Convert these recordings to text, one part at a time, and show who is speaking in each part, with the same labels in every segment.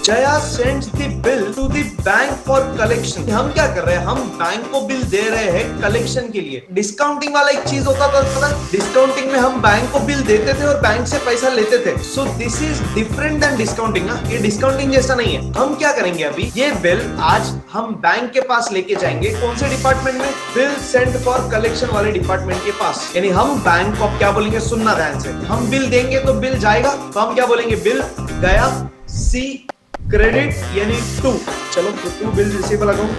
Speaker 1: Jaya sends the bill to the bank for collection. हम क्या कर रहे हैं, हम बैंक को बिल दे रहे हैं कलेक्शन के लिए। डिस्काउंटिंग वाला एक चीज होता था, पता है? डिस्काउंटिंग में हम बैंक को बिल देते थे और बैंक से पैसा लेते थे। So this is different then discounting ना, ये डिस्काउंटिंग जैसा नहीं है। हम क्या करेंगे, अभी ये बिल आज हम बैंक के पास लेके जाएंगे। कौन से डिपार्टमेंट में? बिल सेंड फॉर कलेक्शन वाले डिपार्टमेंट के पास। यानी हम बैंक को क्या बोलेंगे, सुनना ध्यान से। हम बिल देंगे तो बिल जाएगा, तो हम क्या बोलेंगे, बिल गया, सी क्रेडिट यानी टू। चलो to bill receivable account.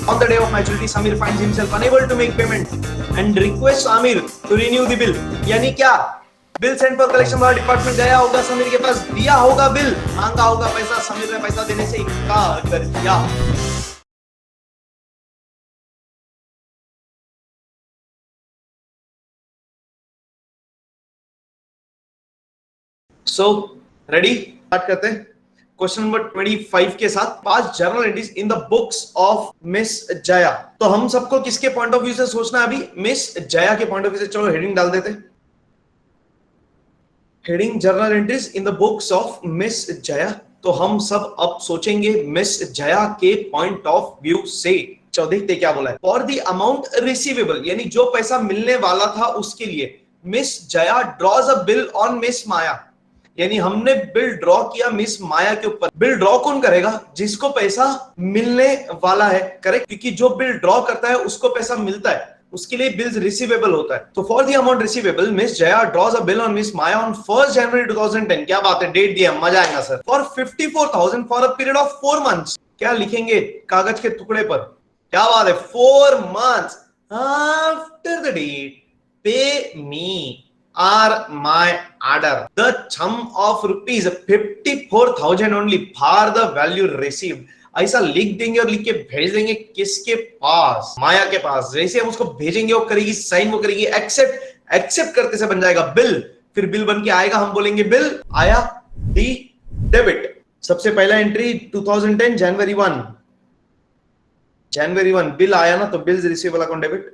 Speaker 1: On the day of maturity, Samir finds himself unable to make payment and requests Amir to renew the bill. यानी क्या, बिल सेंड फॉर कलेक्शन वाला डिपार्टमेंट गया होगा, समीर के पास दिया होगा बिल, मांगा होगा पैसा, समीर ने पैसा देने से इनकार कर दिया। So ready? स्टार्ट करते हैं क्वेश्चन नंबर 25 के साथ। 5 journal entries in the books of miss Jaya. तो हम सबको किसके पॉइंट ऑफ व्यू से सोचना है अभी? मिस जया के पॉइंट ऑफ व्यू से। चलो हेडिंग डाल देते हैं, heading journal entries in the books of miss Jaya. तो हम सब अब सोचेंगे मिस जया के पॉइंट ऑफ व्यू से। चलो देखते क्या बोला है। फॉर द अमाउंट रिसीवेबल, यानी जो पैसा मिलने वाला था उसके लिए, Miss Jaya draws a bill on Miss Maya. यानी हमने बिल ड्रॉ किया मिस माया के ऊपर। बिल ड्रॉ कौन करेगा? जिसको पैसा मिलने वाला है, करेक्ट? क्योंकि जो बिल ड्रॉ करता है उसको पैसा मिलता है, उसके लिए बिल्स रिसीवेबल होता है। तो for the amount receivable, miss Jaya draws a bill on Miss Maya on 1 जनवरी 2010। क्या बात है, डेट दिया, मजा आएगा sir. For 54,000 for a period of 4 months. क्या लिखेंगे कागज के टुकड़े पर? क्या बात है, 4 months after the date pay me are my order the sum of rupees 54,000 only for the value received। ऐसा लिख देंगे और लिख के भेज देंगे किसके पास? माया के पास। जैसे हम उसको भेजेंगे वो करेगी साइन, वो करेगी एक्सेप्ट। एक्सेप्ट करते से बन जाएगा बिल, फिर बिल बन के आएगा, हम बोलेंगे बिल आया, डी डेबिट। सबसे पहला एंट्री 2010 जनवरी 1, जनवरी 1 बिल आया ना, तो बिल्स रिसीवेबल अकाउंट डेबिट।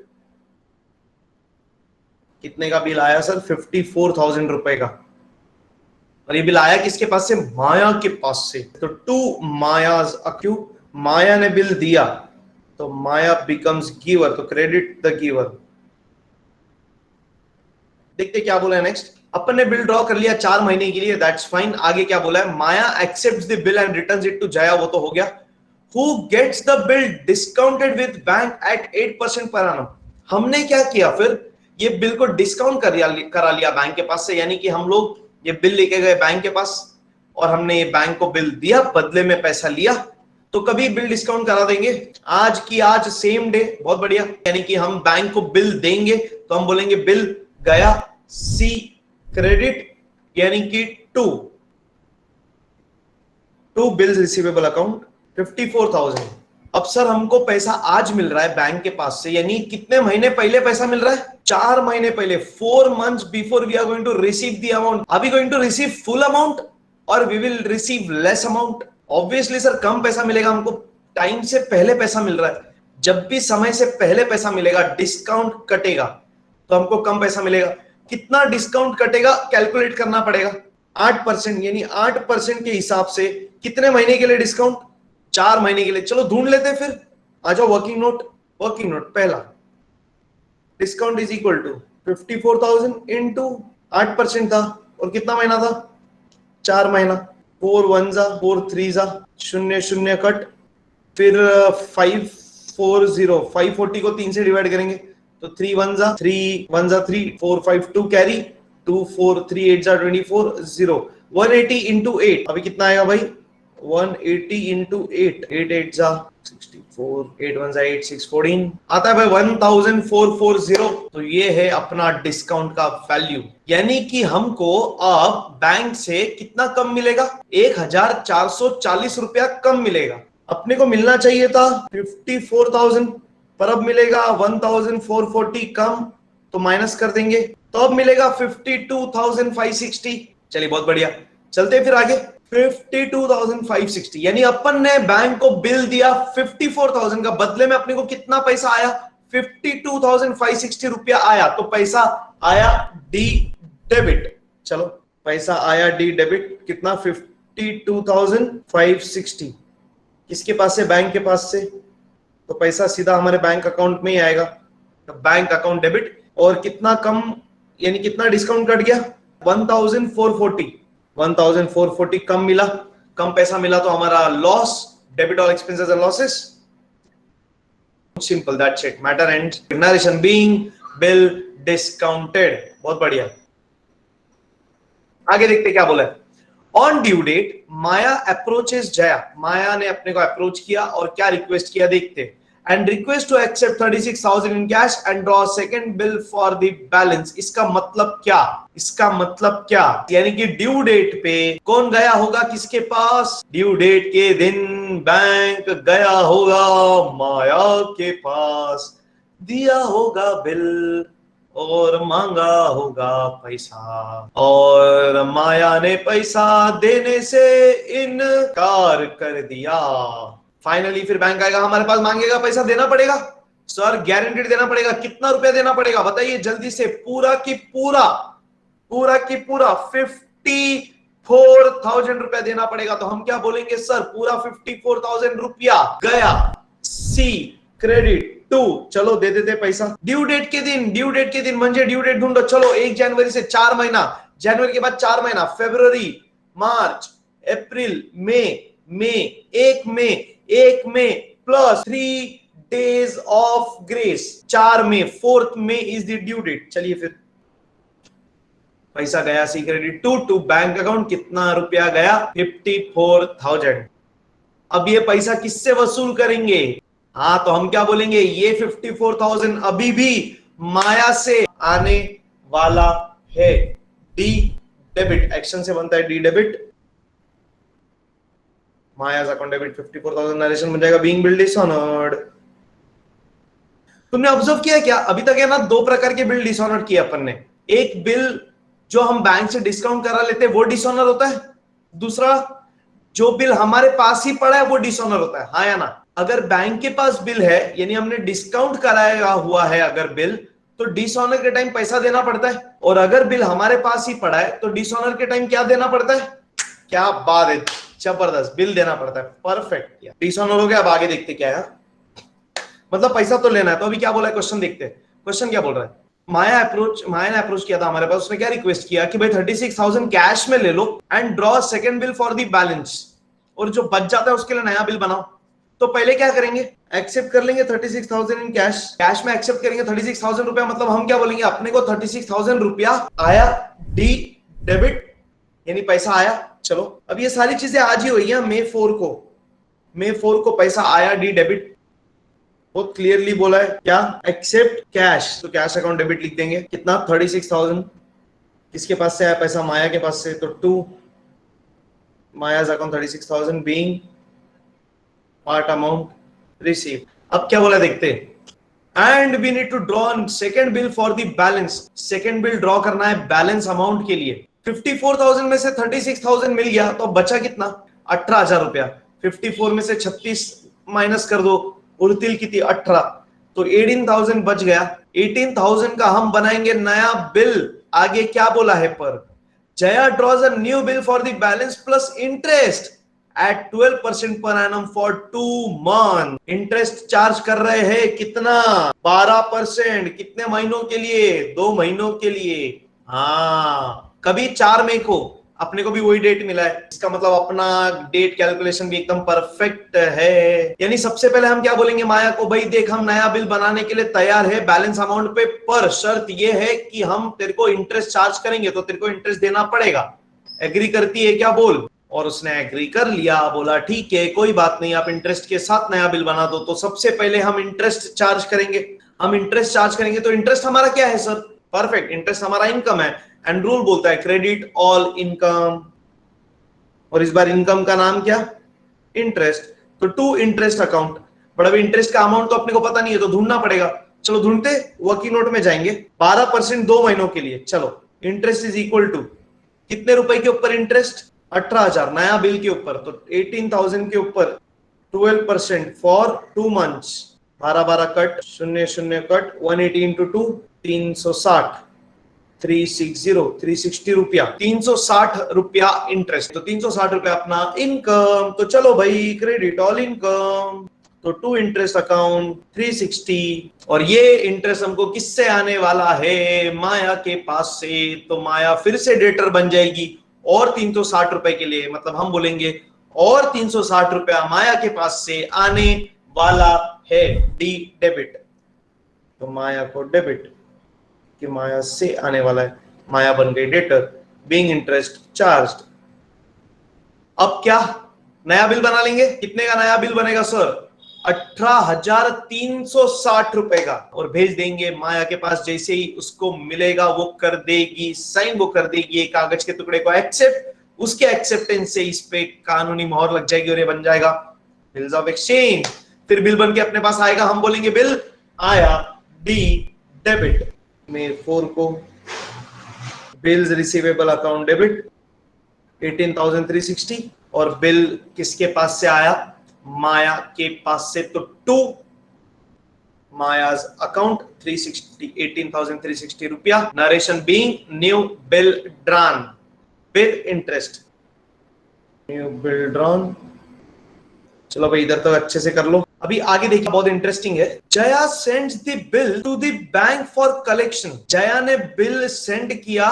Speaker 1: कितने का बिल आया सर? 54,000 रुपए का। और ये बिल आया किसके पास से? माया के पास से। तो टू मायाज अक्यू, माया ने बिल दिया तो माया बिकम्स गिवर, तो क्रेडिट द गिवर। देखते क्या बोला है नेक्स्ट। अपन ने बिल ड्रॉ कर लिया 4 महीने के लिए, दैट्स फाइन। आगे क्या बोला है? Maya accepts the bill and returns it to Jaya, वो तो हो गया। Who gets the bill discounted with bank at 8% per annum। हमने क्या किया फिर? ये बिल को डिस्काउंट करा लिया बैंक के पास से। यानी कि हम लोग ये बिल लेके गए बैंक के पास और हमने ये बैंक को बिल दिया, बदले में पैसा लिया। तो कभी बिल डिस्काउंट करा देंगे, आज की आज सेम डे। बहुत बढ़िया। यानी कि हम बैंक को बिल देंगे तो हम बोलेंगे बिल गया, सी क्रेडिट यानी कि टू बिल्स रिसीवेबल अकाउंट 54,000। अब सर हमको पैसा आज मिल रहा है बैंक के पास से, यानी कितने महीने पहले पैसा मिल रहा है? 4 महीने पहले। 4 months before we are going to receive the amount. Are we going to receive full amount और we will receive less amount? Obviously sir कम पैसा मिलेगा हमको, टाइम से पहले पैसा मिल रहा है। जब भी समय से पहले पैसा मिलेगा, डिस्काउंट कटेगा तो हमको कम पैसा मिलेगा। कितना डिस्काउंट कटेगा कैलकुलेट करना पड़ेगा। 8%, यानी 8% के हिसाब से कितने महीने के लिए डिस्काउंट? 4 महीने के लिए। चलो ढूंढ लेते हैं फिर। आ जाओ वर्किंग नोट। वर्किंग नोट पहला, discount is equal to 54,000 into 8% था, और कितना महीना था? 4 महीना। 4 1 जा 4 3 जा, 0 0 कट, फिर 540, 540 को 3 से डिवाइड करेंगे तो 3 1 जा 3 1 जा 3, 4 5 2 कैरी, 2 4 3 8 जा 24, 0 180 इंटू 8। अभी कितना आएगा भाई? 180 इंटू 8, 8 8 जा 64, 8 1 जा 8 6 14 आता है भाई 1440। तो ये है अपना डिस्काउंट का वैल्यू। यानी कि हमको अब बैंक से कितना कम मिलेगा? 1,440 रुपया कम मिलेगा। अपने को मिलना चाहिए था 54,000, पर अब मिलेगा 1,440 कम, तो माइनस कर देंगे तो अब मिलेगा 52,560। चलिए बहुत बढ़िया, चलते फिर आगे। 52,560, यानी अपन ने बैंक को बिल दिया 54,000 का, बदले में अपने को कितना पैसा आया? 52,560 रुपया आया। तो पैसा आया डी डेबिट। चलो पैसा आया डी डेबिट, कितना? 52,560 किसके पास से? बैंक के पास से। तो पैसा सीधा हमारे बैंक अकाउंट में ही आएगा, तो बैंक अकाउंट डेबिट। और कितना कम, यानी कितना डिस्काउंट कट गया? 1440 कम मिला, कम पैसा मिला, तो हमारा loss, debit all expenses and losses. Simple, that's it, matter and narration being bill discounted. बहुत बढ़िया। आगे देखते क्या बोला है। On due date Maya approaches Jaya, Maya ने अपने को अप्रोच किया और क्या रिक्वेस्ट किया देखते। And request to accept 36,000 in cash and draw second bill for the balance. इसका मतलब क्या? इसका मतलब क्या? यानी कि ड्यू डेट पे कौन गया होगा किसके पास? ड्यू डेट के दिन बैंक गया होगा माया के पास, दिया होगा बिल और मांगा होगा पैसा, और माया ने पैसा देने से इनकार कर दिया। फाइनली फिर बैंक आएगा हमारे पास, मांगेगा पैसा, देना पड़ेगा सर, गारंटीड देना पड़ेगा। कितना रुपया देना पड़ेगा बताइए जल्दी से? पूरा की पूरा 54,000 रुपया देना पड़ेगा। तो हम क्या बोलेंगे सर? पूरा 54,000 रुपया गया। सी क्रेडिट टू, चलो दे देते पैसा। ड्यू डेट के दिन म्हणजे ड्यू डेट ढूंढो। चलो 1 जनवरी से 4 महीना, जनवरी के बाद 4 महीना, फरवरी, मार्च, अप्रैल, मई, 1 मई प्लस 3 डेज ऑफ ग्रेस, 4 मई, 4th May is the due date. चलिए फिर पैसा गया सी क्रेडिट टू बैंक अकाउंट। कितना रुपया गया? 54,000। अब ये पैसा किससे वसूल करेंगे? हाँ, तो हम क्या बोलेंगे? ये 54,000 अभी भी माया से आने वाला है। डी डेबिट, एक्शन से बनता है डी debit. Maya's account debit 54,000, narration बन जाएगा बीइंग बिल डिसऑनर्ड। तुमने ऑब्जर्व किया क्या अभी तक? है ना, 2 प्रकार के बिल डिसऑनर्ड किए अपन ने। एक बिल जो हम बैंक से डिस्काउंट करा लेते हैं वो डिसऑनर होता है, दूसरा जो बिल हमारे पास ही पड़ा है वो डिसऑनर होता है। हाँ या ना? अगर बैंक के पास बिल है, यानी हमने डिस्काउंट कराया हुआ है अगर बिल, तो डिसऑनर के टाइम पैसा देना पड़ता है। और अगर बिल हमारे पास ही पड़ा है तो डिसऑनर के टाइम क्या देना पड़ता है? क्या बात है, जबरदस्त, बिल देना पड़ता है। परफेक्ट किया, डिसऑनर हो गया। अब आगे देखते क्या है, मतलब पैसा तो लेना है। तो अभी क्या बोला है, क्वेश्चन देखते हैं। क्वेश्चन क्या बोल रहा है? माया ने अप्रोच किया था हमारे पास। उसने क्या रिक्वेस्ट किया कि भाई 36,000 कैश में ले लो and draw second bill for the balance, और जो बच जाता है उसके लिए नया बिल बनाओ। तो पहले क्या करेंगे? एक्सेप्ट कर लेंगे 36,000 इन कैश। कैश में एक्सेप्ट करेंगे 36,000 रुपया, मतलब हम क्या बोलेंगे? अपने को 36,000 रुपया आया, डी डेबिट, यानी पैसा आया। चलो अब ये सारी चीजें आज ही हुई है। May 4 को पैसा आया, डी डेबिट। बहुत क्लियरली बोला है क्या? एक्सेप्ट कैश, तो कैश अकाउंट डेबिट लिख देंगे। कितना? 36,000। किसके पास से आया पैसा? माया के पास से। तो to Maya's account 36,000 being part amount receive. अब क्या बोला देखते, and we need to draw second bill for the balance. Second bill draw करना है बैलेंस अमाउंट के लिए। 54,000 में से 36,000 मिल गया, तो बचा कितना? 18,000 रुपया। 54 में से 36 माइनस कर दो, उड़तिल कितनी? 18, तो 18,000 बच गया। 18,000 का हम बनाएंगे नया बिल। आगे क्या बोला है? पर Jaya draws a new bill for the balance plus interest at 12% per annum for 2 months। Interest charge कर रहे हैं कितना? 12%। कितने महीनों के लिए? 2 महीनों के लिए। हाँ, कभी 4 मई को अपने को भी वही डेट मिला है। इसका मतलब अपना डेट कैलकुलेशन भी एकदम परफेक्ट है। यानी सबसे पहले हम क्या बोलेंगे माया को? भाई देख, हम नया बिल बनाने के लिए तैयार है बैलेंस अमाउंट पे, पर शर्त ये है कि हम तेरे को इंटरेस्ट चार्ज करेंगे, तो तेरे को इंटरेस्ट देना पड़ेगा। एग्री करती है क्या? बोल। और उसने एग्री कर लिया, बोला ठीक है कोई बात नहीं, आप इंटरेस्ट के साथ नया बिल बना दो। तो सबसे पहले हम इंटरेस्ट चार्ज करेंगे। हम इंटरेस्ट चार्ज करेंगे, तो इंटरेस्ट हमारा क्या है सर? परफेक्ट, इंटरेस्ट हमारा इनकम है। एंड रूल बोलता है क्रेडिट ऑल इनकम, और इस बार इनकम का नाम क्या? इंटरेस्ट। तो टू इंटरेस्ट अकाउंट। बट अभी इंटरेस्ट का अमाउंट तो अपने को पता नहीं है, तो ढूंढना पड़ेगा। चलो ढूंढते, वर्किंग नोट में जाएंगे। 12% 2 महीनों के लिए। चलो इंटरेस्ट इज इक्वल टू कितने रुपए के ऊपर इंटरेस्ट? 18,000 नया बिल के ऊपर, तो 18,000 के ऊपर 12% for 2 months. 12 cut, 0 cut, 180 into 2, 360। 360 रुपया, 360 रुपया इंटरेस्ट, तो 360 रुपया अपना इनकम। तो चलो भाई क्रेडिट ऑल इनकम, तो टू इंटरेस्ट अकाउंट 360, और ये इंटरेस्ट हमको किससे आने वाला है? माया के पास से। तो माया फिर से डेटर बन जाएगी और 360 रुपए के लिए, मतलब हम बोलेंगे और 360 रुपया माया के पास से आने वाला है, डी डेबिट। तो माया को डेबिट कि माया से आने वाला है, माया बन गई डेटर, बीइंग इंटरेस्ट चार्ज्ड। अब क्या नया बिल बना लेंगे? कितने का नया बिल बनेगा सर? 18,360 रुपए का, और भेज देंगे माया के पास। जैसे ही उसको मिलेगा वो कर देगी साइन, वो कर देगी एक कागज के टुकड़े को एक्सेप्ट, उसके एक्सेप्टेंस से इस पे कानूनी मोहर लग जाएगी और ये बन जाएगा बिल्स ऑफ एक्सचेंज। फिर बिल बन के अपने पास आएगा, हम बोलेंगे बिल आया, डी डेबिट में 4 को बिल्स रिसीवेबल अकाउंट डेबिट 18,360, और बिल किसके पास से आया? माया के पास से। तो टू मायाज अकाउंट 360, 18,360 रुपया, narration being new bill drawn with interest, new bill drawn. चलो भाई इधर तो अच्छे से कर लो। अभी आगे देखिए, बहुत इंटरेस्टिंग है। Jaya sends the bill to the bank for collection. Jaya ने बिल सेंड किया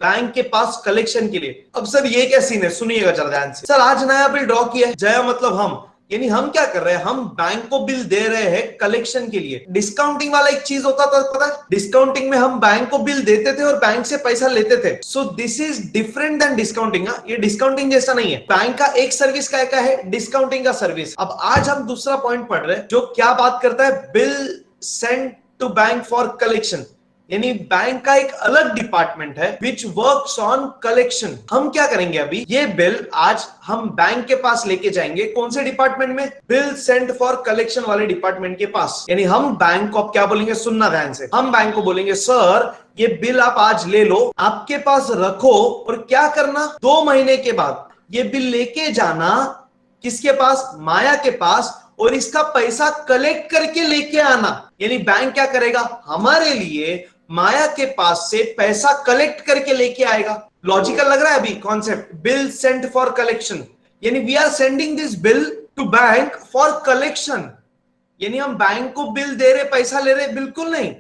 Speaker 1: बैंक के पास कलेक्शन के लिए। अब सर ये क्या सीन है, सुनिएगा जरा ध्यान से। सर आज नया बिल ड्रॉ किया है, जया मतलब हम, यानी हम क्या कर रहे हैं? हम बैंक को बिल दे रहे हैं कलेक्शन के लिए। डिस्काउंटिंग वाला एक चीज होता था, पता है? डिस्काउंटिंग में हम बैंक को बिल देते थे और बैंक से पैसा लेते थे। So this is different then discounting. ये डिस्काउंटिंग जैसा नहीं है। बैंक का एक सर्विस का है, डिस्काउंटिंग का सर्विस। अब आज हम दूसरा पॉइंट पढ़ रहे हैं जो क्या बात करता है, bill send to bank for collection, यानी बैंक का एक अलग डिपार्टमेंट है विच वर्क्स ऑन कलेक्शन। हम क्या करेंगे? अभी ये बिल आज हम बैंक के पास लेके जाएंगे। कौन से डिपार्टमेंट में? बिल सेंड फॉर कलेक्शन वाले डिपार्टमेंट के पास। यानी हम बैंक को अब क्या बोलेंगे, सुनना ध्यान से। हम बैंक को बोलेंगे सर ये बिल आप आज ले लो, आपके पास रखो, और क्या करना, 2 महीने के बाद ये बिल लेके जाना किसके पास? माया के पास, और इसका पैसा कलेक्ट करके लेके आना। यानी बैंक क्या करेगा? हमारे लिए माया के पास से पैसा कलेक्ट करके लेके आएगा। लॉजिकल लग रहा है अभी concept? Bill send for collection, यानी we are sending this bill to bank for collection. यानी हम बैंक को बिल दे रहे, पैसा ले रहे? बिल्कुल नहीं।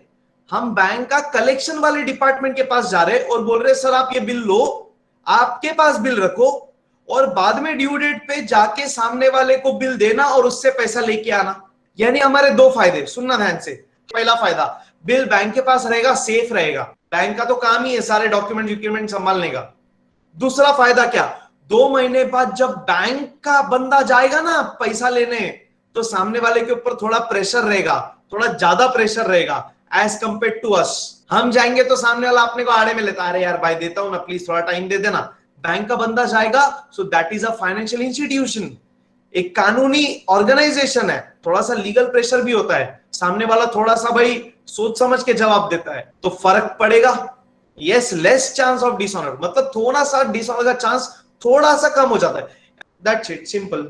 Speaker 1: हम बैंक का कलेक्शन वाले डिपार्टमेंट के पास जा रहे और बोल रहे सर आप ये बिल लो, आपके पास बिल रखो, और बाद में ड्यू डेट पे जाके सामने वाले को बिल देना और उससे पैसा लेके आना। यानी हमारे 2 फायदे, सुनना ध्यान से। पहला फायदा, बिल बैंक के पास रहेगा, सेफ रहेगा। बैंक का तो काम ही है सारे डॉक्यूमेंट संभालने का। दूसरा फायदा क्या? 2 महीने बाद जब बैंक का बंदा जाएगा ना पैसा लेने, तो सामने वाले के ऊपर थोड़ा प्रेशर रहेगा, थोड़ा ज्यादा प्रेशर रहेगा एज कंपेयर टू अस। हम जाएंगे तो सामने वाला अपने को आड़े में लेता है, अरे यार भाई देता हूं ना, प्लीज थोड़ा टाइम दे देना। बैंक का बंदा जाएगा, so that is a financial institution, एक कानूनी ऑर्गेनाइजेशन है, थोड़ा सा लीगल प्रेशर भी होता है। सामने वाला थोड़ा सा भाई सोच समझ के जवाब देता है, तो फर्क पड़ेगा। Yes, less chance of dishonour, मतलब थोड़ा सा डिसऑनर का चांस थोड़ा सा कम हो जाता है। That's it, simple.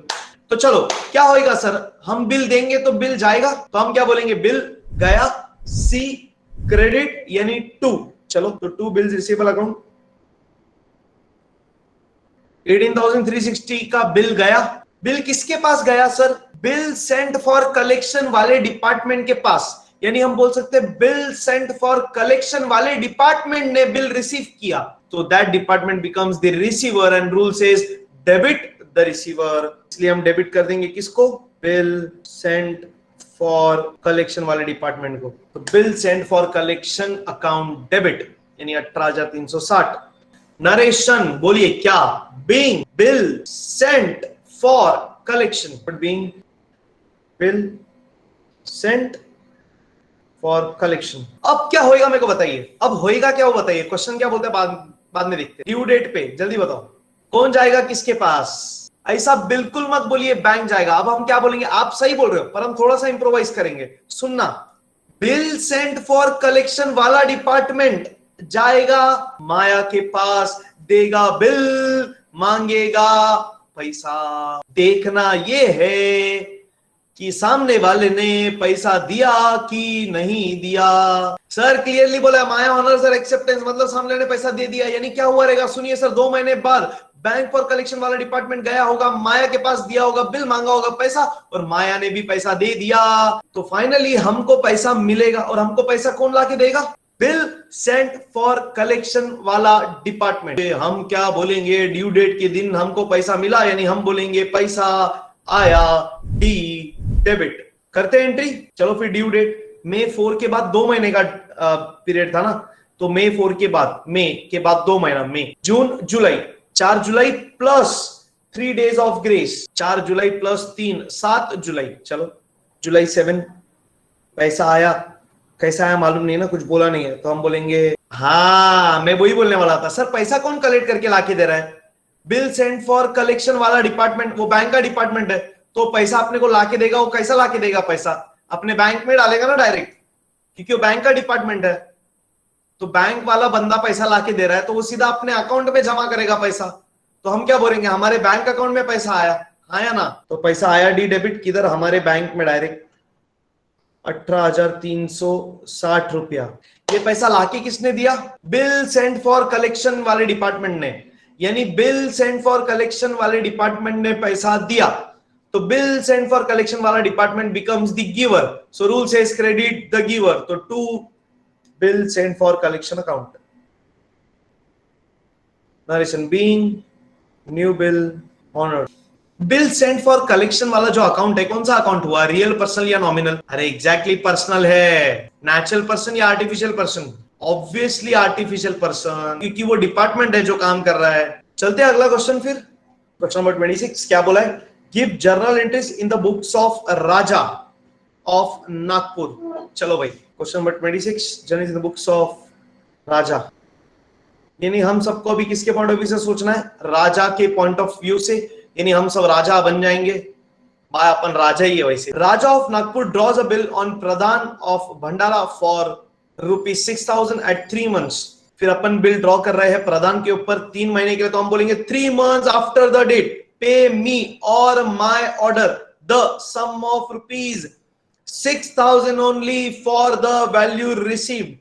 Speaker 1: तो चलो क्या होएगा सर, हम बिल देंगे तो बिल जाएगा, तो हम क्या बोलेंगे? बिल गया, सी क्रेडिट यानी 2। चलो तो 2 बिल्स रिसीवेबल अकाउंट 18,360 का बिल गया। बिल किसके पास गया sir? Bill sent for collection वाले डिपार्टमेंट के पास। यानी हम बोल सकते हैं बिल सेंट फॉर कलेक्शन वाले डिपार्टमेंट ने बिल रिसीव किया, तो that department becomes the receiver and rule says debit the receiver. इसलिए हम डेबिट कर देंगे किसको? बिल सेंट फॉर कलेक्शन वाले डिपार्टमेंट को। तो bill sent for collection account debit, यानी 18,360। नरेशन बोलिए क्या? Being bill sent for collection, but being bill sent for collection. अब क्या होएगा मेरे को बताइए, अब होएगा क्या वो बताइए। क्वेश्चन क्या बोलते हैं बाद में देखते हैं। ड्यू डेट पे जल्दी बताओ कौन जाएगा किसके पास? ऐसा बिल्कुल मत बोलिए बैंक जाएगा। अब हम क्या बोलेंगे? आप सही बोल रहे हो पर हम थोड़ा सा इंप्रोवाइज करेंगे। सुनना, बिल सेंट फॉर कलेक्शन वाला डिपार्टमेंट जाएगा माया के पास, देगा बिल, मांगेगा पैसा। देखना ये है कि सामने वाले ने पैसा दिया कि नहीं दिया। सर क्लियरली बोला माया ऑनर सर एक्सेप्टेंस, मतलब सामने वाले ने पैसा दे दिया, यानी क्या हुआ रहेगा, सुनिए सर। 2 महीने बाद बैंक फॉर कलेक्शन वाला डिपार्टमेंट गया होगा, माया के पास दिया होगा, बिल मांगा होगा पैसा, और माया ने भी पैसा दे दिया। तो फाइनली हमको पैसा मिलेगा, और हमको पैसा कौन लाके देगा? बिल सेंट फॉर कलेक्शन वाला डिपार्टमेंट। हम क्या बोलेंगे, ड्यू डेट के दिन हमको पैसा मिला, यानी हम बोलेंगे पैसा आया, डी डेबिट। करते हैं एंट्री। चलो फिर ड्यू डेट मई 4 के बाद 2 महीने का पीरियड था ना, तो मई 4 के बाद, मई के बाद 2 महीना, मई जून जुलाई, 4 जुलाई प्लस 3 डेज ऑफ ग्रेस, 4 जुलाई प्लस 3, 7 जुलाई। चलो जुलाई 7 पैसा आया। कैसा आया मालूम नहीं ना, कुछ बोला नहीं है, तो हम बोलेंगे हाँ मैं वही बोलने वाला था सर, पैसा कौन कलेक्ट करके लाके दे रहा है? बिल सेंट फॉर कलेक्शन वाला डिपार्टमेंट, वो बैंक का डिपार्टमेंट है, तो पैसा अपने को लाके देगा। वो कैसा लाके देगा? पैसा अपने बैंक में डालेगा ना डायरेक्ट, क्योंकि वो बैंक का डिपार्टमेंट है। तो बैंक वाला बंदा पैसा लाके दे रहा है, तो वो सीधा अपने अकाउंट में जमा करेगा पैसा। तो हम क्या बोलेंगे, हमारे बैंक अकाउंट में पैसा आया, आया ना, तो पैसा आया डी डेबिट, किधर? हमारे बैंक में डायरेक्ट 18,360 रुपया। ये पैसा लाके किसने दिया? बिल सेंट फॉर कलेक्शन वाले डिपार्टमेंट ने, यानी बिल सेंट फॉर कलेक्शन वाले डिपार्टमेंट ने पैसा दिया, तो बिल सेंट फॉर कलेक्शन वाला department becomes the giver, so rule says credit the giver, तो to bill sent for collection account. Narration being new bill honoured. Bill sent for collection वाला जो account है, कौन सा अकाउंट हुआ? Real person या nominal? अरे एग्जैक्टली पर्सनल है। नेचुरल पर्सन या artificial person? Obviously artificial person, क्योंकि वो डिपार्टमेंट है जो काम कर रहा है। चलते हैं अगला क्वेश्चन फिर। क्वेश्चन नंबर 26 क्या बोला है? Give journal entries in the books of Raja of Nagpur. चलो भाई, question number 26 journal in the books of Raja, यानी हम सबको अभी किसके पॉइंट ऑफ व्यू से सोचना है? राजा के पॉइंट ऑफ व्यू से, यानी हम सब राजा बन जाएंगे। भाई अपन राजा ही है वैसे। Raja of Nagpur draws a bill on Pradhan of Bhandara for ₹6,000 at 3 months। फिर अपन बिल ड्रॉ कर रहे हैं प्रधान के ऊपर 3 महीने के लिए, तो हम बोलेंगे 3 months after the date pay me और my order the sum of ₹6,000 only for the value received.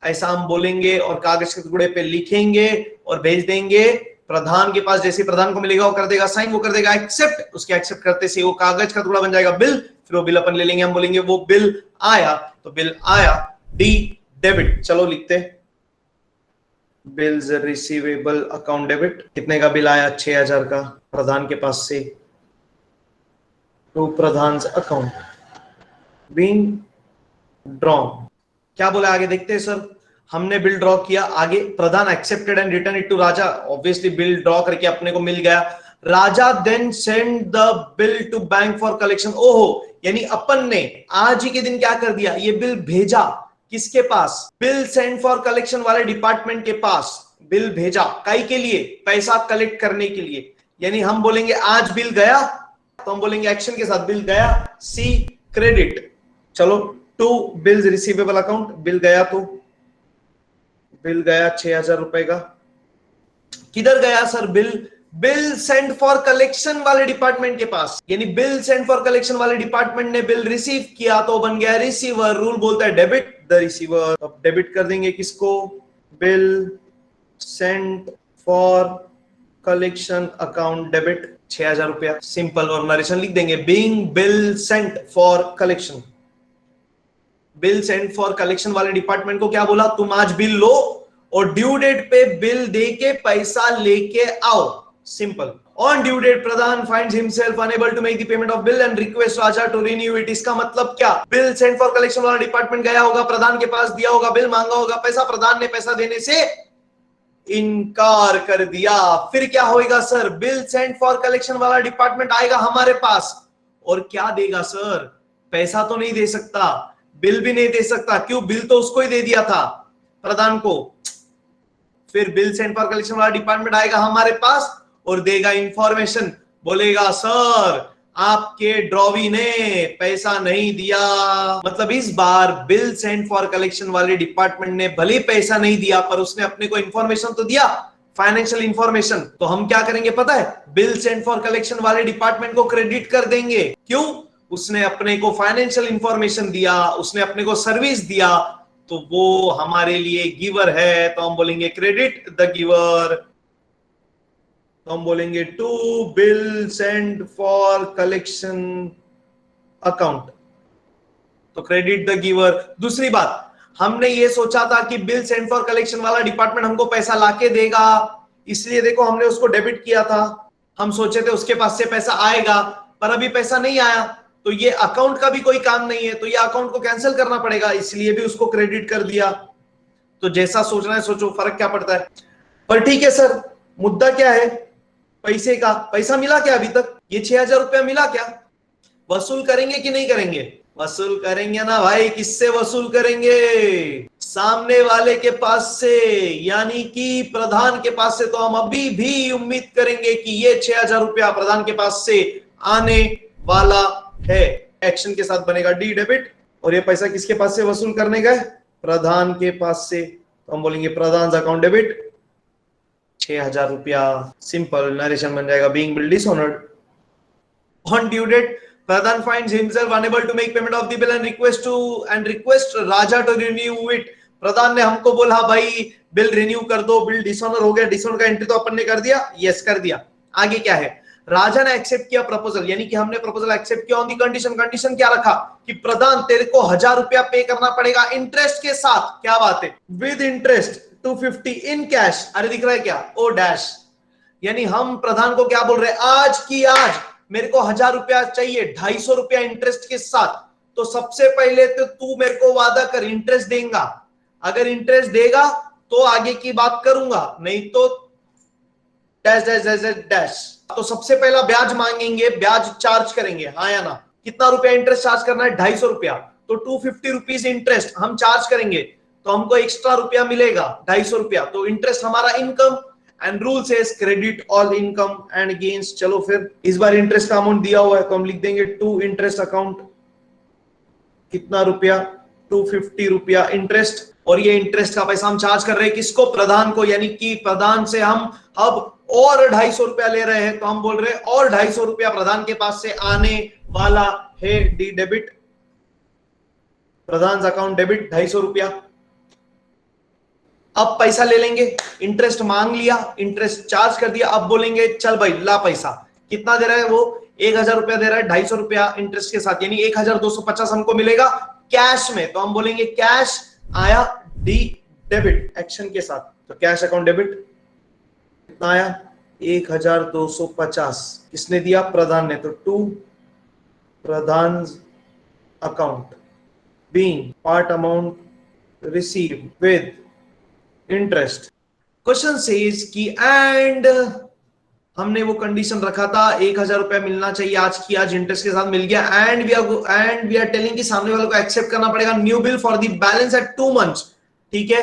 Speaker 1: ऐसा हम बोलेंगे और कागज के टुकड़े पे लिखेंगे और भेज देंगे प्रधान के पास। जैसे प्रधान को मिलेगा वो कर देगा साइन, वो कर देगा एक्सेप्ट, उसके एक्सेप्ट करते से वो कागज का टुकड़ा बन जाएगा बिल। फिर वो बिल अपन ले लेंगे, हम बोलेंगे वो बिल आया, तो बिल आया डी डेबिट। चलो लिखते बिल्स रिसीवेबल अकाउंट डेबिट। कितने का बिल आया? 6,000 का प्रधान के पास से to Pradhan account being drawn. क्या बोला आगे देखते हैं सर। हमने बिल ड्रॉ किया, आगे Pradhan accepted and return it to Raja. Obviously bill draw करके अपने को मिल गया। Raja then send the bill to bank for collection. ओहो, यानी अपन ने आज ही के दिन क्या कर दिया, ये बिल भेजा किसके पास? बिल सेंड फॉर कलेक्शन वाले डिपार्टमेंट के पास बिल भेजा। काई के लिए? पैसा कलेक्ट करने के लिए। यानी हम बोलेंगे आज बिल गया, तो हम बोलेंगे एक्शन के साथ बिल गया, सी क्रेडिट। चलो to bills receivable account, bill गया, तो बिल गया 6,000 रुपए का। किधर गया sir bill? Bill send for collection वाले डिपार्टमेंट के पास, यानी बिल सेंड फॉर कलेक्शन वाले डिपार्टमेंट ने बिल रिसीव किया, तो बन गया रिसीवर। रूल बोलता है डेबिट द रिसीवर। अब डेबिट कर देंगे किसको? Bill send for collection account debit 6,000 रुपया। सिंपल। और नरेशन लिख देंगे being bill sent for collection. Bill send for collection वाले डिपार्टमेंट को क्या बोला? तुम आज बिल लो और ड्यू डेट पे बिल दे के पैसा लेके आओ। Simple. On due date Pradhan finds himself unable to make the payment of bill and request Raja to renew it. इसका मतलब क्या? बिल सेंड फॉर कलेक्शन वाला डिपार्टमेंट गया होगा, प्रधान के पास दिया होगा, बिल मांगा होगा पैसा, प्रधान ने पैसा देने से इनकार कर दिया। फिर क्या होगा sir? Bill send for collection वाला डिपार्टमेंट आएगा हमारे पास और क्या देगा सर? पैसा तो नहीं दे सकता, बिल भी नहीं दे सकता। क्यों? बिल तो उसको ही दे दिया था, प्रधान को। फिर बिल सेंड फॉर कलेक्शन वाला डिपार्टमेंट आएगा हमारे पास और देगा इंफॉर्मेशन, बोलेगा सर आपके ड्रॉवी ने पैसा नहीं दिया। मतलब इस बार बिल सेंड फॉर कलेक्शन वाले डिपार्टमेंट ने भले पैसा नहीं दिया, पर उसने अपने को इंफॉर्मेशन तो दिया, फाइनेंशियल इंफॉर्मेशन। तो हम क्या करेंगे पता है? बिल सेंड फॉर कलेक्शन वाले डिपार्टमेंट को क्रेडिट कर देंगे। क्यों? उसने अपने को फाइनेंशियल इंफॉर्मेशन दिया, उसने अपने को सर्विस दिया, तो वो हमारे लिए गिवर है, तो हम बोलेंगे क्रेडिट द गिवर। तो हम बोलेंगे to bill send for collection account, तो क्रेडिट द गिवर। दूसरी बात, हमने ये सोचा था कि बिल सेंड फॉर कलेक्शन वाला डिपार्टमेंट हमको पैसा लाके देगा, इसलिए देखो हमने उसको डेबिट किया था। हम सोचे थे उसके पास से पैसा आएगा, पर अभी पैसा नहीं आया, तो ये अकाउंट का भी कोई काम नहीं है, तो ये अकाउंट को कैंसिल करना पड़ेगा, इसलिए भी उसको क्रेडिट कर दिया। तो जैसा सोचना है सोचो, फर्क क्या पड़ता है। पर ठीक है सर, मुद्दा क्या है, पैसे का। पैसा मिला क्या अभी तक? ये 6,000 रुपया मिला क्या? वसूल करेंगे कि नहीं करेंगे? वसूल करेंगे ना भाई। किससे वसूल करेंगे? सामने वाले के पास से, यानी कि प्रधान के पास से। तो हम अभी भी उम्मीद करेंगे कि ये 6,000 रुपया प्रधान के पास से आने वाला है। एक्शन के साथ बनेगा डी डेबिट, और ये पैसा किसके पास से वसूल करने का है? प्रधान के पास से। तो हम बोलेंगे प्रधान अकाउंट डेबिट 6,000 रुपया। सिंपल नरेशन बन जाएगा, being bill dishonoured. On due date Pradhan finds himself unable to make payment of the bill and request Raja to renew it. प्रधान ने हमको बोला भाई बिल रिन्यू कर दो, बिल डिसऑनर हो गया। डिसऑनर का एंट्री तो अपन ने कर दिया, यस कर दिया। आगे क्या है? राजा ने एक्सेप्ट किया प्रपोजल, यानी कि हमने प्रपोजल एक्सेप्ट किया ऑन दी कंडीशन। कंडीशन क्या रखा कि प्रधान तेरे को 1,000 रुपया पे करना पड़ेगा इंटरेस्ट के साथ। क्या बात है, विद इंटरेस्ट 250 इन कैश। अरे दिख रहा है क्या? O dash. यानी हम प्रधान को क्या बोल रहे हैं, आज की आज मेरे को 1,000 रुपया चाहिए, 250 रुपया इंटरेस्ट के साथ। तो सबसे पहले तो तू मेरे को वादा कर इंटरेस्ट देगा। अगर इंटरेस्ट देगा तो आगे की बात करूंगा, नहीं तो डैश डैश डैश डैश। तो सबसे पहला ब्याज मांगेंगे, ब्याज चार्ज करेंगे, हाँ या ना? कितना रुपया इंटरेस्ट चार्ज करना है? 250 रुपया। तो 250 रुपीज इंटरेस्ट हम चार्ज करेंगे, तो हमको एक्स्ट्रा रुपया मिलेगा 250 रुपया। तो इंटरेस्ट हमारा income, and rule says credit all income and gains. चलो फिर इस बार इंटरेस्ट का अमाउंट दिया हुआ है, तो हम लिख देंगे टू इंटरेस्ट अकाउंट। कितना रुपया? 250 रुपया इंटरेस्ट। और ये इंटरेस्ट का पैसा हम चार्ज कर रहे हैं किसको? प्रधान को। यानी कि प्रधान से हम अब और 250 रुपया ले रहे हैं, तो हम बोल रहे हैं और 250 रुपया प्रधान के पास से आने वाला है, डी डेबिट। प्रधान अकाउंट डेबिट 250 रुपया। अब पैसा ले लेंगे, इंटरेस्ट मांग लिया, इंटरेस्ट चार्ज कर दिया। अब बोलेंगे चल भाई ला पैसा। कितना दे रहा है वो? 1,000 रुपया दे रहा है, 250 रुपया इंटरेस्ट के साथ, यानी 1,250 हमको मिलेगा कैश में। तो हम बोलेंगे कैश आया, डी डेबिट एक्शन के साथ। तो कैश अकाउंट डेबिट कितना आया? 1,250। किसने दिया? प्रधान ने। तो to Pradhan account being part amount receive with interest. Question says कि एंड हमने वो कंडीशन रखा था 1,000 रुपया मिलना चाहिए आज की आज, इंटरेस्ट के साथ मिल गया। एंड वी आर टेलिंग कि सामने वाले को एक्सेप्ट करना पड़ेगा new bill for the balance at 2 months. ठीक है,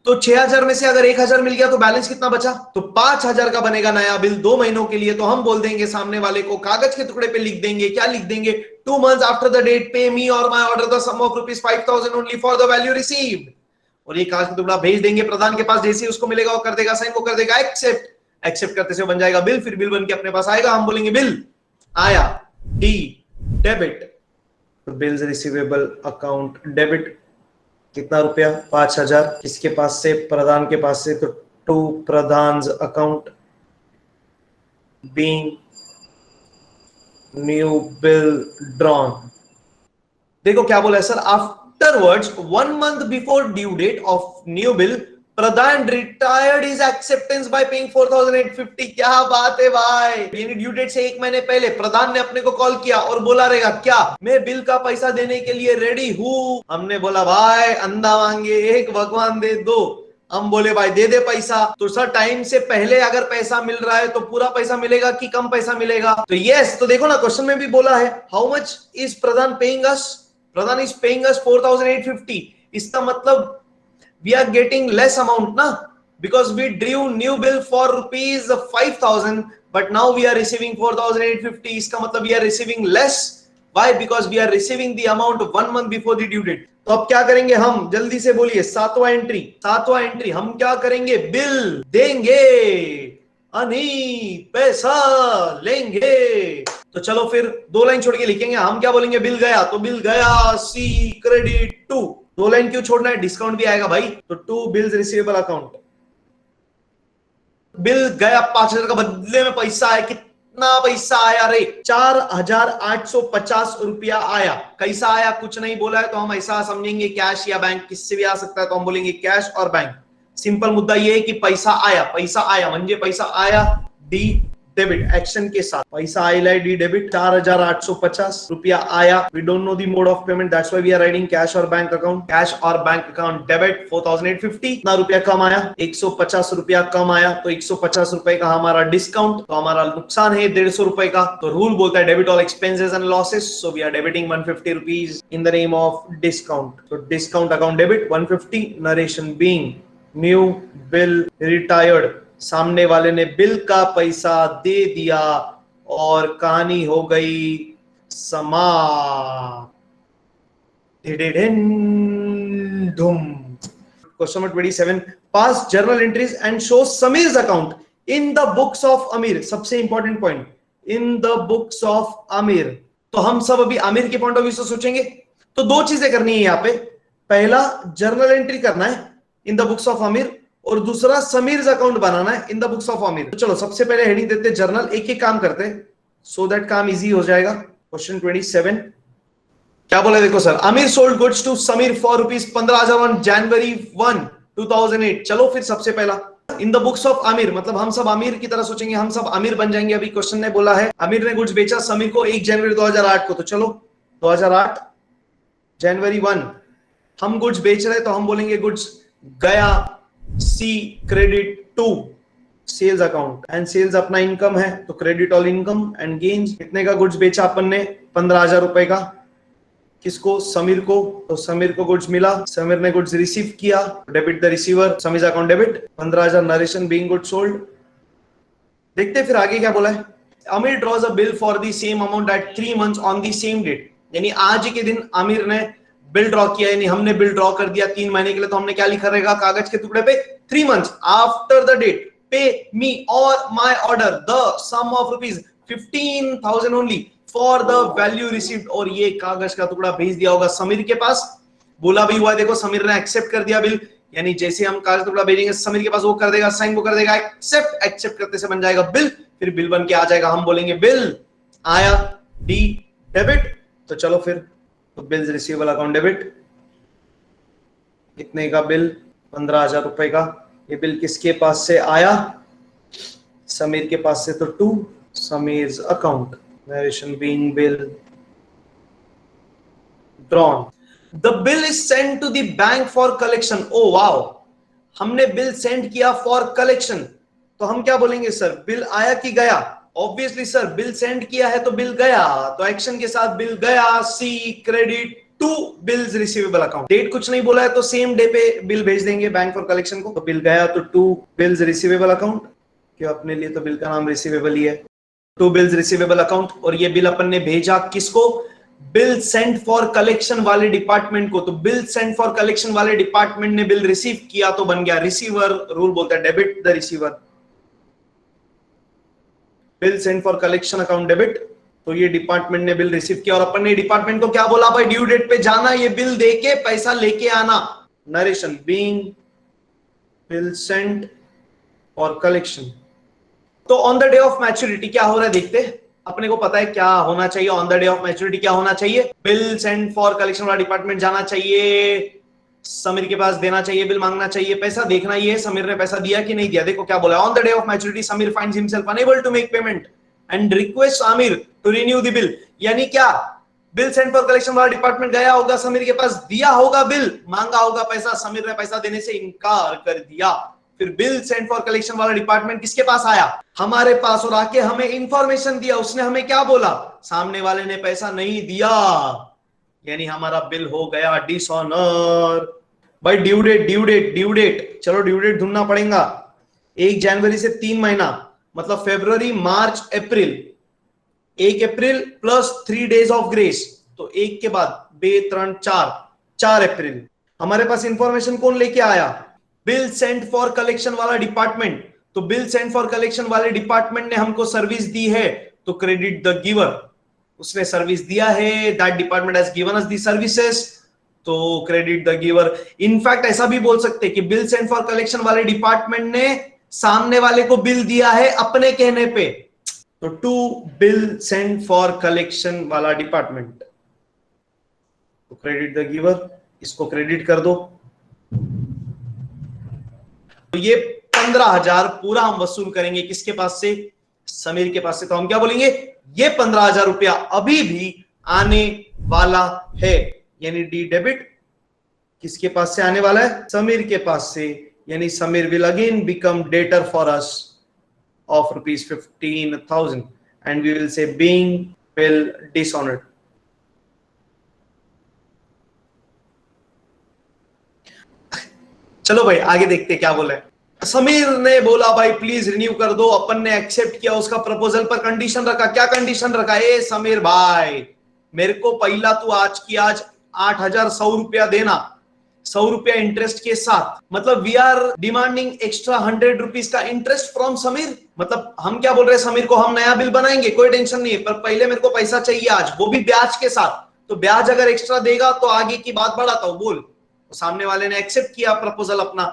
Speaker 1: तो 6,000 में से अगर 1,000 मिल गया तो बैलेंस कितना बचा? तो 5,000 का बनेगा नया बिल 2 महीनों के लिए। तो हम बोल देंगे सामने वाले को, कागज के टुकड़े पे लिख देंगे, क्या लिख देंगे? 2 months after the date pay me और my order the sum of rupees 5,000 only for the value received. और ये कागज का टुकड़ा भेज देंगे प्रधान के पास। जैसे ही उसको मिलेगा वो कर देगा साइन, वो कर देगा एक्सेप्ट। एक्सेप्ट करते से बन जाएगा बिल, फिर बिल बन के अपने पास आएगा, हम बोलेंगे बिल आया, D debit. Bills receivable account debit कितना रुपया? 5,000। किसके पास से? प्रधान के पास से। तो to Pradhan account being new bill drawn. देखो क्या बोला है sir, afterwards 1 month before due date of new bill, Pradhan retired his acceptance by paying 4,850। क्या बात है भाई, यानी ड्यू डेट से 1 महीने पहले प्रधान ने अपने को कॉल किया और बोला रहेगा क्या मैं बिल का पैसा देने के लिए रेडी हूं। हमने बोला भाई अंधा मांगे एक भगवान दे दो। हम बोले भाई दे दे पैसा। तो सर टाइम से पहले अगर पैसा मिल रहा है तो पूरा पैसा मिलेगा कि कम पैसा मिलेगा? तो यस। तो देखो ना क्वेश्चन में भी बोला है how much is Pradhan paying us. Pradhan is paying us 4,850। इसका मतलब we are getting less amount na, because we drew new bill for rupees 5,000 but now we are receiving 4,850। इसका मतलब we are receiving less। why? because we are receiving the amount 1 month before the due date। तो अब क्या करेंगे हम, जल्दी से बोलिए। सातवां एंट्री हम क्या करेंगे? बिल देंगे, अनी पैसा लेंगे। तो चलो फिर दो लाइन छोड़ के लिखेंगे, हम क्या बोलेंगे, बिल गया तो बिल गया सी क्रेडिट टू। दो लाइन क्यों छोड़ना है, डिस्काउंट भी आएगा भाई। तो to bills receivable account, bill गया 5,000 का, बदले में पैसा आया, कितना पैसा आया रे, 4,850 रुपया आया। कैसा आया, कुछ नहीं बोला है तो हम ऐसा समझेंगे कैश या बैंक, किससे भी आ सकता है, तो हम बोलेंगे कैश और बैंक। सिंपल मुद्दा ये है कि पैसा आया, पैसा आया म्हणजे पैसा आया डी डेबिट एक्शन के साथ, पैसा आया डी डेबिट, 4,850 रुपया आया। We don't know the mode of payment, that's why we are writing cash और बैंक अकाउंट। कैश और बैंक अकाउंट डेबिट 4,850, कितना रुपया कम आया, 150 रुपया कम आया। तो 150 रुपए का हमारा डिस्काउंट, तो हमारा नुकसान है 150 रुपए का। तो रूल बोलता है debit all expenses and losses, so we are debiting 150 rupees in the name of discount. तो discount account debit 150, narration being new bill retired, सामने वाले ने बिल का पैसा दे दिया और कहानी हो गई समाप्त। Question number 27, pass journal entries and show Sameer's account in the books of Amir. सबसे important point, in the books of Amir. तो हम सब अभी आमिर के पॉइंट ऑफ व्यू से सोचेंगे। तो दो चीजें करनी है यहां पे, पहला जर्नल एंट्री करना है इन द बुक्स ऑफ अमीर, और दूसरा समीर्स अकाउंट बनाना है इन द बुक्स ऑफ अमीर। तो चलो सबसे पहले हेडिंग देते जर्नल, एक एक काम करते सो दैट काम इजी हो जाएगा। क्वेश्चन 27 क्या बोला देखो sir, Amir sold goods to Sameer for ₹15,000 on January 1, 2008। चलो फिर सबसे पहला इन द बुक्स ऑफ अमीर, मतलब हम सब अमीर की तरह सोचेंगे, हम सब अमीर बन जाएंगे। अभी क्वेश्चन ने बोला है अमीर ने गुड्स बेचा समीर को 1 जनवरी 2008 को, तो चलो 2008 जनवरी 1 हम गुड्स बेच रहे, तो हम बोलेंगे गुड्स गया सी credit to sales account, and sales अपना इनकम है तो credit all income and gains. कितने का गुड्स बेचा अपन ने, 15,000 रुपए का। किसको, समीर को, तो समीर को गुड्स मिला, समीर ने गुड्स रिसीव किया, debit the receiver, Sameer account debit 15,000, narration being goods sold. देखते फिर आगे क्या बोला है, Amir draws a bill for the same amount at 3 months on the same date. यानी आज के दिन आमिर ने बिल ड्रॉ किया, यानी हमने बिल ड्रॉ कर दिया 3 महीने के लिए, तो हमने क्या लिखा रहेगा कागज के टुकड़े पे, 3 months after the date pay me और my order the sum of ₹15,000 only for the value received. और ये कागज का टुकड़ा भेज दिया होगा समीर के पास। बोला भी हुआ, देखो समीर ने एक्सेप्ट कर दिया बिल, यानी जैसे हम कागज टुकड़ा भेजेंगे समीर के पास, वो कर देगा साइन, वो कर देगा एक्सेप्ट, एक्सेप्ट करते से बन जाएगा बिल, फिर बिल बन के आ जाएगा, हम बोलेंगे बिल आया डी डेबिट। तो चलो फिर, तो बिल्स रिसीवेबल अकाउंट डेबिट, कितने का बिल, 15,000 रुपए का। ये बिल किसके पास से आया, समीर के पास से, तो to Sameer's account, narration being bill drawn. The bill is send to the bank for collection. Oh wow, हमने बिल सेंड किया फॉर कलेक्शन, तो हम क्या बोलेंगे सर, बिल आया कि गया। ऑब्वियसली सर, बिल सेंड किया है तो बिल गया, तो एक्शन के साथ बिल गया सी credit to bills receivable account. Date कुछ नहीं बोला है तो सेम डे पे बिल भेज देंगे बैंक फॉर कलेक्शन को, तो बिल गया तो टू बिल्स रिसीवेबल अकाउंट, क्यों अपने लिए तो बिल का नाम रिसीवेबल ही है, टू बिल्स रिसीवेबल अकाउंट। और ये बिल अपन ने भेजा किसको, बिल सेंड फॉर कलेक्शन वाले डिपार्टमेंट को, तो बिल सेंड फॉर कलेक्शन वाले डिपार्टमेंट ने बिल रिसीव किया तो बन गया रिसीवर, रूल बोलता है debit the receiver. Bill send for collection account debit, तो ये डिपार्टमेंट ने बिल रिसीव किया, और अपन ने डिपार्टमेंट को क्या बोला भाई, ड्यू डेट पे जाना, ये बिल देके पैसा लेके आना। Narration being bill send for collection. तो on the day of maturity क्या हो रहा है देखते, अपने को पता है क्या होना चाहिए, on the day of maturity क्या होना चाहिए, बिल सेंड फॉर कलेक्शन वाला डिपार्टमेंट जाना चाहिए, समीर के पास देना चाहिए, बिल मांगना चाहिए, पैसा देखना ही है समीर ने पैसा दिया कि नहीं दिया। देखो क्या बोला, on the day of maturity Sameer finds himself unable to make payment and request Aamir to renew the bill. यानी क्या, बिल सेंड फॉर कलेक्शन वाला डिपार्टमेंट गया होगा समीर के पास, दिया होगा बिल, मांगा होगा पैसा, समीर ने पैसा देने से इनकार कर दिया, फिर बिल सेंड फॉर कलेक्शन वाला डिपार्टमेंट किसके पास आया, हमारे पास, और आके हमें इंफॉर्मेशन दिया। उसने हमें क्या बोला, सामने वाले ने पैसा नहीं दिया, यानी हमारा बिल हो गया डिसऑनर। भाई due date, due date, due date, चलो ड्यू डेट ढूंढना पड़ेगा। 1 जनवरी से 3 महीना, मतलब फरवरी मार्च अप्रैल, 1 अप्रैल प्लस 3 डेज ऑफ ग्रेस, तो 1 के बाद 2 3 4 अप्रैल। हमारे पास इंफॉर्मेशन कौन लेके आया, बिल सेंड फॉर कलेक्शन वाला डिपार्टमेंट। तो बिल सेंड फॉर कलेक्शन वाले डिपार्टमेंट ने हमको सर्विस दी है, तो क्रेडिट द गिवर, उसने सर्विस दिया है, that department has given us the services, तो क्रेडिट द गिवर। इनफैक्ट ऐसा भी बोल सकते हैं कि बिल सेंड फॉर कलेक्शन वाले डिपार्टमेंट ने सामने वाले को बिल दिया है अपने कहने पे, तो to bill send for collection वाला डिपार्टमेंट, तो क्रेडिट द गिवर, इसको क्रेडिट कर दो। तो ये 15,000 पूरा हम वसूल करेंगे किसके पास से, समीर के पास से। तो हम क्या बोलेंगे, ये 15,000 रुपया अभी भी आने वाला है, यानी डी डेबिट किसके पास से आने वाला है, समीर के पास से, यानी Sameer will again become debtor for us of ₹15,000 and we will say being bill dishonoured. चलो भाई आगे देखते क्या बोला है। समीर ने बोला भाई प्लीज रिन्यू कर दो, अपन ने एक्सेप्ट किया उसका प्रपोजल, पर कंडीशन रखा। क्या कंडीशन रखा, ए समीर भाई मेरे को पहला तू आज की आज 8,100 रुपया देना, 100 रुपया इंटरेस्ट के साथ। मतलब we are demanding extra 100 rupees का इंटरेस्ट फ्रॉम समीर। मतलब हम क्या बोल रहे हैं समीर को, हम नया बिल बनाएंगे कोई टेंशन नहीं है, पर पहले मेरे को पैसा चाहिए आज, वो भी ब्याज के साथ। तो ब्याज अगर एक्स्ट्रा देगा तो आगे की बात बढ़ाता हूं, बोल। तो सामने वाले ने एक्सेप्ट किया प्रपोजल अपना,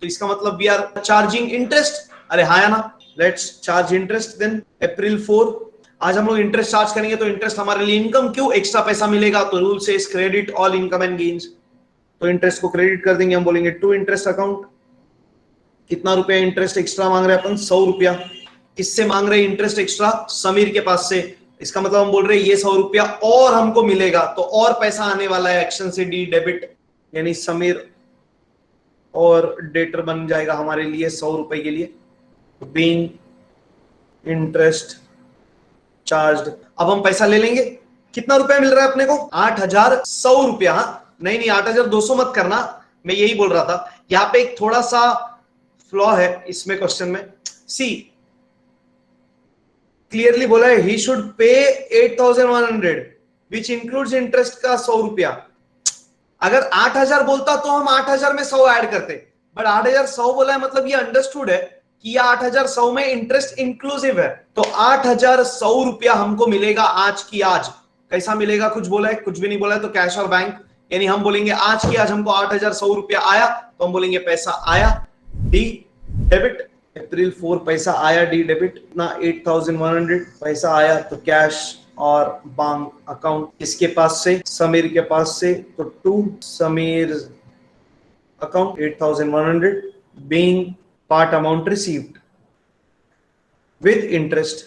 Speaker 1: तो इसका मतलब वी आर चार्जिंग इंटरेस्ट। अरे हाँ या ना, let's charge interest then. April 4 आज हम लोग इंटरेस्ट चार्ज करेंगे, तो इंटरेस्ट हमारे लिए इनकम, क्यों एक्स्ट्रा पैसा मिलेगा, तो rule says credit all income and gains. तो इंटरेस्ट को क्रेडिट कर देंगे, हम बोलेंगे टू इंटरेस्ट अकाउंट। कितना रुपया इंटरेस्ट एक्स्ट्रा मांग रहे हैं अपन, 100 रुपया। किससे मांग रहे हैं इंटरेस्ट एक्स्ट्रा, समीर के पास से। इसका मतलब हम बोल रहे हैं ये 100 रुपया और हमको मिलेगा, तो और पैसा आने वाला है एक्शन से डी डेबिट, यानी समीर और डेटर बन जाएगा हमारे लिए 100 रुपए के लिए, बीइंग इंटरेस्ट चार्ज्ड। अब हम पैसा ले लेंगे, कितना रुपया मिल रहा है अपने को, 8,100 रुपया। नहीं 8,200 मत करना, मैं यही बोल रहा था। यहाँ पे एक थोड़ा सा फ्लॉ है इसमें क्वेश्चन में। सी क्लियरली बोला है he should pay 8,100 which includes interest का 100 रुपया। अगर 8,000 बोलता तो हम 8,000 में 100 ऐड करते, बट 8,100 बोला है, मतलब ये अंडरस्टूड है कि ये 8,100 में इंटरेस्ट इंक्लूसिव है। तो 8,100 रुपया हमको मिलेगा आज की आज। कैसा मिलेगा, कुछ बोला है, कुछ भी नहीं बोला है, तो कैश और बैंक, यानी हम बोलेंगे आज की आज हमको 8,100 रुपया आया, तो हम बोलेंगे पैसा आया डी डेबिट। April 4 पैसा आया डी डेबिट, ना 8,100 पैसा आया, तो कैश और बैंक अकाउंट किसके पास से, समीर के पास से, तो to Sameer account 8,100 being part amount received with interest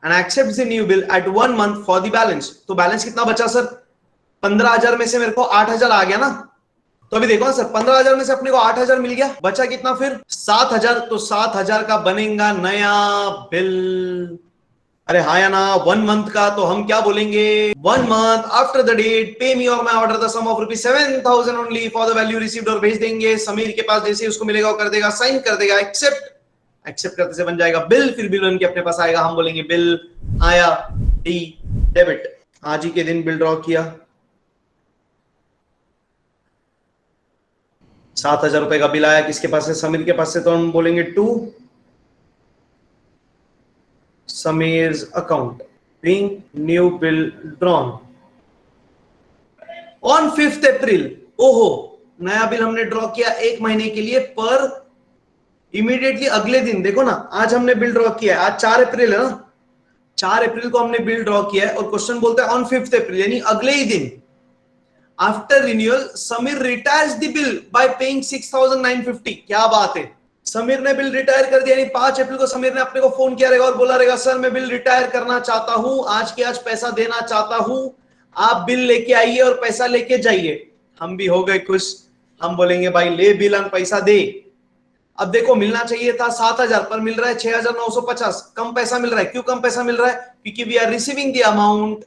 Speaker 1: and accepts the new bill at 1 month for the balance. तो बैलेंस कितना बचा सर, 15,000 में से मेरे को 8,000 आ गया ना, तो अभी देखो ना सर 15,000 में से अपने को 8,000 मिल गया, बचा कितना फिर 7,000। तो 7,000 का बनेगा नया बिल। अरे हाँ या ना, 1 month का, तो हम क्या बोलेंगे, 1 month after the date pay me और my order the sum of ₹7,000 only for the value received, और भेज देंगे समीर के पास। जैसे उसको मिलेगा वो कर देगा, साइन कर देगा, एक्सेप्ट करते से बन जाएगा बिल। फिर बिल उनके अपने पास आएगा, हम बोलेंगे बिल आया डी डेबिट। आज ही के दिन बिल ड्रॉ किया, 7,000 रुपए का बिल आया, किसके पास है, समीर के पास से, तो हम बोलेंगे to Sameer's account being new bill drawn on 5th April। ओहो, नया बिल हमने ड्रॉ किया 1 महीने के लिए, पर इमीडिएटली अगले दिन देखो ना, आज हमने बिल ड्रॉ किया है, आज 4 अप्रैल है ना, 4 अप्रैल को हमने बिल ड्रॉ किया है, और क्वेश्चन बोलता है ऑन 5th April, यानी अगले ही दिन after renewal Sameer retires the bill bye paying 6,950। क्या बात है, समीर ने बिल रिटायर कर दिया, यानी 5 अप्रैल को समीर ने अपने को फोन किया रहेगा और बोला रहेगा सर मैं बिल रिटायर करना चाहता हूं, आज के आज पैसा देना चाहता हूं, आप बिल लेके आइए और पैसा लेके जाइए। हम भी हो गए खुश, हम बोलेंगे भाई ले बिल और पैसा दे। अब देखो मिलना चाहिए था 7,000 पर मिल रहा है 6,950, कम पैसा मिल रहा है। क्यों कम पैसा मिल रहा है, क्योंकि we are receiving the amount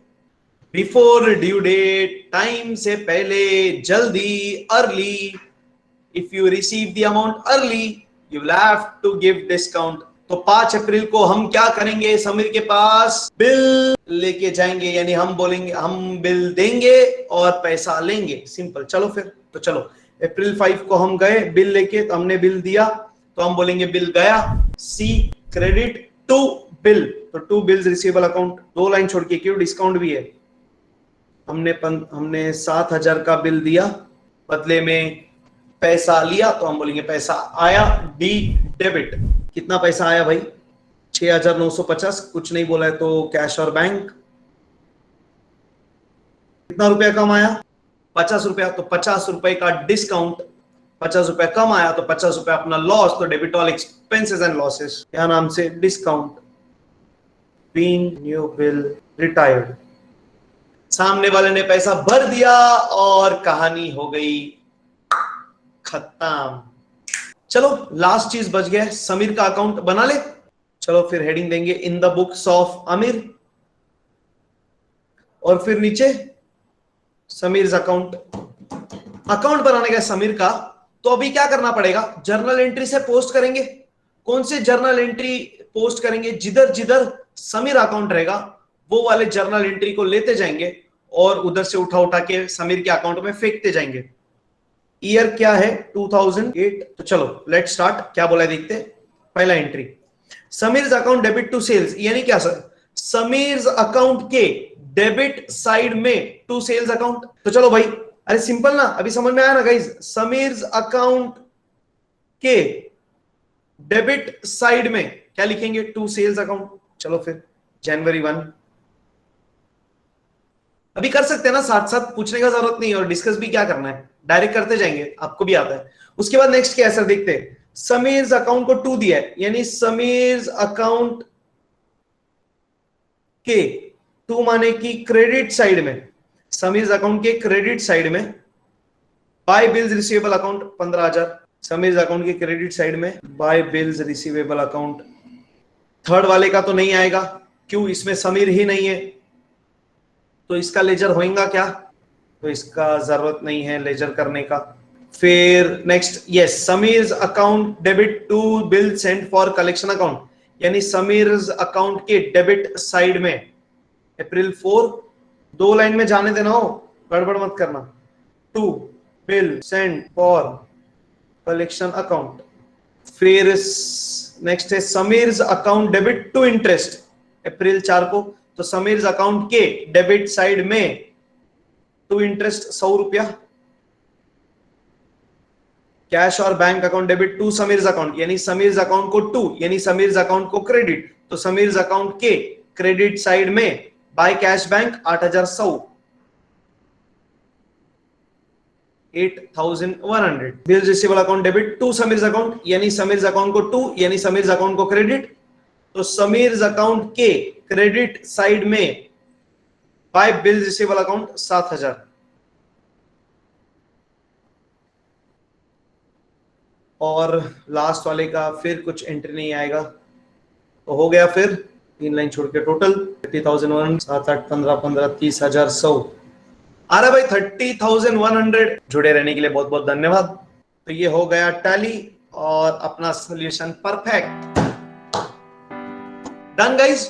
Speaker 1: before due date, time से पहले, जल्दी, early. If you receive the amount early you will have to give discount. तो 5 अप्रैल को हम क्या करेंगे, समीर के पास बिल लेके जाएंगे, यानी हम बोलेंगे हम बिल देंगे और पैसा लेंगे, सिंपल। चलो फिर, तो चलो April 5 को हम गए बिल लेके, तो हमने बिल दिया, तो हम बोलेंगे बिल गया, सी क्रेडिट टू बिल, तो to bills receivable account, 2 line छोड़ के, क्यों डिस्काउंट भी है। हमने 7,000 का बिल दिया, बदले में पैसा लिया, तो हम बोलेंगे पैसा आया, डी डेबिट। कितना पैसा आया भाई, 6,950, कुछ नहीं बोला है तो कैश और बैंक। कितना रुपया कम आया, 50 रुपया, तो 50 रुपए का डिस्काउंट, 50 रुपया कम आया तो 50 रुपया अपना लॉस, तो debit all expenses and losses, क्या नाम से discount, being new bill retired. सामने वाले ने पैसा भर दिया और कहानी हो गई खत्म। चलो लास्ट चीज बच गया, समीर का अकाउंट बना ले। चलो फिर हेडिंग देंगे इन द बुक्स ऑफ आमिर, और फिर नीचे समीर अकाउंट। अकाउंट बनाने का समीर का, तो अभी क्या करना पड़ेगा, जर्नल एंट्री से पोस्ट करेंगे। कौन से जर्नल एंट्री पोस्ट करेंगे, जिधर जिधर समीर अकाउंट रहेगा वो वाले जर्नल एंट्री को लेते जाएंगे और उधर से उठा उठा के समीर के अकाउंट में फेंकते जाएंगे। ईयर क्या है, 2008। तो चलो लेट स्टार्ट, क्या बोला है देखते। पहला entry, Sameer account debit to sales, यानी क्या सर, समीर अकाउंट के डेबिट साइड में टू सेल्स अकाउंट। तो चलो भाई, अरे सिंपल ना, अभी समझ में आया ना गाइस, समीर अकाउंट के डेबिट साइड में क्या लिखेंगे, टू सेल्स अकाउंट। चलो फिर जनवरी 1, अभी कर सकते हैं ना, साथ साथ पूछने का जरूरत नहीं, और डिस्कस भी क्या करना है, डायरेक्ट करते जाएंगे, आपको भी आता है। उसके बाद नेक्स्ट क्या है सर, देखते हैं। समीर अकाउंट को 2 दिया है, यानी समीर अकाउंट के 2 माने की क्रेडिट साइड में, समीर अकाउंट के क्रेडिट साइड में by bills receivable account 15,000, Sameer account के क्रेडिट साइड में by bills receivable account. Third वाले का तो नहीं आएगा, क्यों, इसमें समीर ही नहीं है, तो इसका लेजर होएगा क्या, तो इसका जरूरत नहीं है लेजर करने का। फिर next, yes, Sameer account debit to bill sent for collection account, यानी समीर अकाउंट के डेबिट साइड में अप्रैल 4, 2 लाइन में जाने देना हो, गड़बड़ मत करना, to bill sent for collection account. फिर नेक्स्ट है Sameer account debit to interest, अप्रैल 4 को, तो समीर अकाउंट के डेबिट साइड में टू इंटरेस्ट 100 रुपया। कैश और bank account debit to Sameer account, यानी समीर अकाउंट को 2, यानी समीर अकाउंट को क्रेडिट, तो समीर अकाउंट के क्रेडिट साइड में by cash bank 8,100, 8,100। Bill receivable account debit to Sameer account, यानी समीर अकाउंट को 2, यानी समीर अकाउंट को क्रेडिट, तो समीर अकाउंट के क्रेडिट साइड में बाय बिल रिसीवेबल अकाउंट 7,000। और लास्ट वाले का फिर कुछ एंट्री नहीं आएगा, तो हो गया फिर 3 लाइन छोड़ के टोटल 30,100, 7, 8, 15, 15, 30,100 आ रहा भाई 30,100। जुड़े रहने के लिए बहुत बहुत धन्यवाद। तो ये हो गया टैली और अपना सोल्यूशन परफेक्ट, डन गाइस।